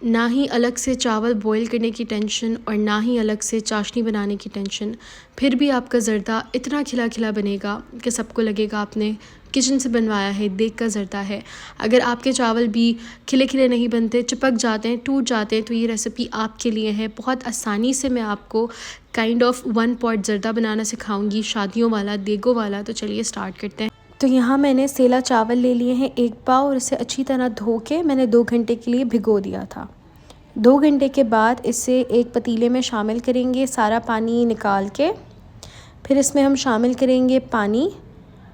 ना ही अलग से चावल बॉईल करने की टेंशन और ना ही अलग से चाशनी बनाने की टेंशन। फिर भी आपका ज़र्दा इतना खिला खिला बनेगा कि सबको लगेगा आपने किचन से बनवाया है, देख का ज़र्दा है। अगर आपके चावल भी खिले खिले नहीं बनते, चिपक जाते हैं, टूट जाते हैं, तो ये रेसिपी आपके लिए है। बहुत आसानी से मैं आपको काइंड ऑफ 1 पॉट ज़र्दा बनाना सिखाऊंगी, शादियों वाला, देगों वाला। तो चलिए स्टार्ट करते हैं। तो यहाँ मैंने सेला चावल ले लिए हैं 1 पाव और इसे अच्छी तरह धो के मैंने 2 घंटे के लिए भिगो दिया था। 2 घंटे के बाद इसे एक पतीले में शामिल करेंगे, सारा पानी निकाल के। फिर इसमें हम शामिल करेंगे पानी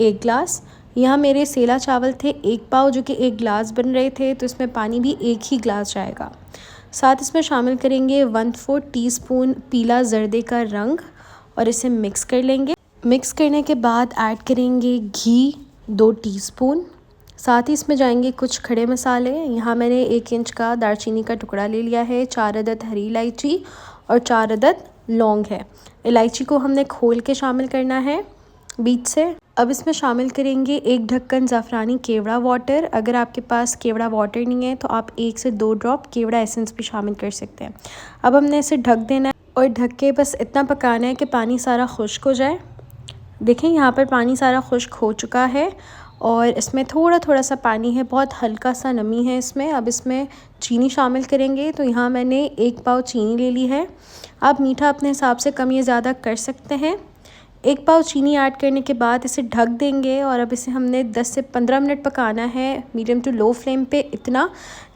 1 गिलास। यहाँ मेरे सेला चावल थे 1 पाव जो कि 1 गिलास बन रहे थे, तो इसमें पानी भी 1 ही गिलास जाएगा। साथ इसमें शामिल करेंगे 1/4 टीस्पून पीला जर्दे का रंग और इसे मिक्स कर लेंगे। मिक्स करने के बाद ऐड करेंगे घी 2 टीस्पून। साथ ही इसमें जाएंगे कुछ खड़े मसाले। यहाँ मैंने 1 इंच का दालचीनी का टुकड़ा ले लिया है, 4 अदद हरी इलायची और 4 अदद लौंग है। इलायची को हमने खोल के शामिल करना है बीच से। अब इसमें शामिल करेंगे 1 ढक्कन ज़ाफ़रानी केवड़ा वाटर। अगर आपके पास केवड़ा वाटर नहीं है तो आप 1 से 2 ड्रॉप केवड़ा एसेंस भी शामिल कर सकते हैं। अब हमने इसे ढक देना है और ढक के बस इतना पकाना है कि पानी सारा खुश्क हो जाए। देखें यहाँ पर पानी सारा खुश्क हो चुका है और इसमें थोड़ा थोड़ा सा पानी है, बहुत हल्का सा नमी है इसमें। अब इसमें चीनी शामिल करेंगे। तो यहाँ मैंने 1 पाव चीनी ले ली है। आप मीठा अपने हिसाब से कम या ज़्यादा कर सकते हैं। 1 पाव चीनी ऐड करने के बाद इसे ढक देंगे और अब इसे हमने 10 से 15 मिनट पकाना है मीडियम टू लो फ्लेम पे, इतना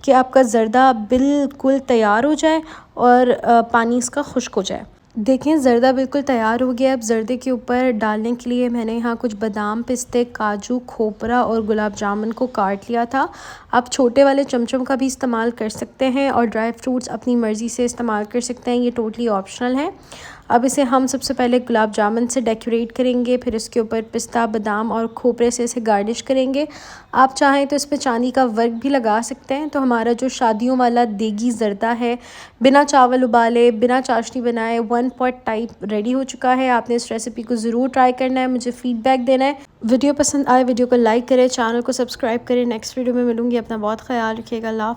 कि आपका ज़र्दा बिल्कुल तैयार हो जाए और पानी इसका खुश्क हो जाए। देखें ज़र्दा बिल्कुल तैयार हो गया। अब ज़र्दे के ऊपर डालने के लिए मैंने यहाँ कुछ बादाम, पिस्ते, काजू, खोपरा और गुलाब जामुन को काट लिया था। आप छोटे वाले चमचम का भी इस्तेमाल कर सकते हैं और ड्राई फ्रूट्स अपनी मर्ज़ी से इस्तेमाल कर सकते हैं, ये टोटली ऑप्शनल है। अब इसे हम सबसे पहले गुलाब जामुन से डेकोरेट करेंगे, फिर इसके ऊपर पिस्ता, बादाम और खोपरे से इसे गार्निश करेंगे। आप चाहें तो इस पर चांदी का वर्क भी लगा सकते हैं। तो हमारा जो शादियों वाला देगी ज़र्दा है, बिना चावल उबाले, बिना चाशनी बनाए 1 पॉट टाइप रेडी हो चुका है। आपने इस रेसिपी को ज़रूर ट्राई करना है, मुझे फ़ीडबैक देना है। वीडियो पसंद आए वीडियो को लाइक करें, चैनल को सब्सक्राइब करें। नेक्स्ट वीडियो में मिलूँगी। अपना बहुत ख्याल रखिएगा। अल्लाह।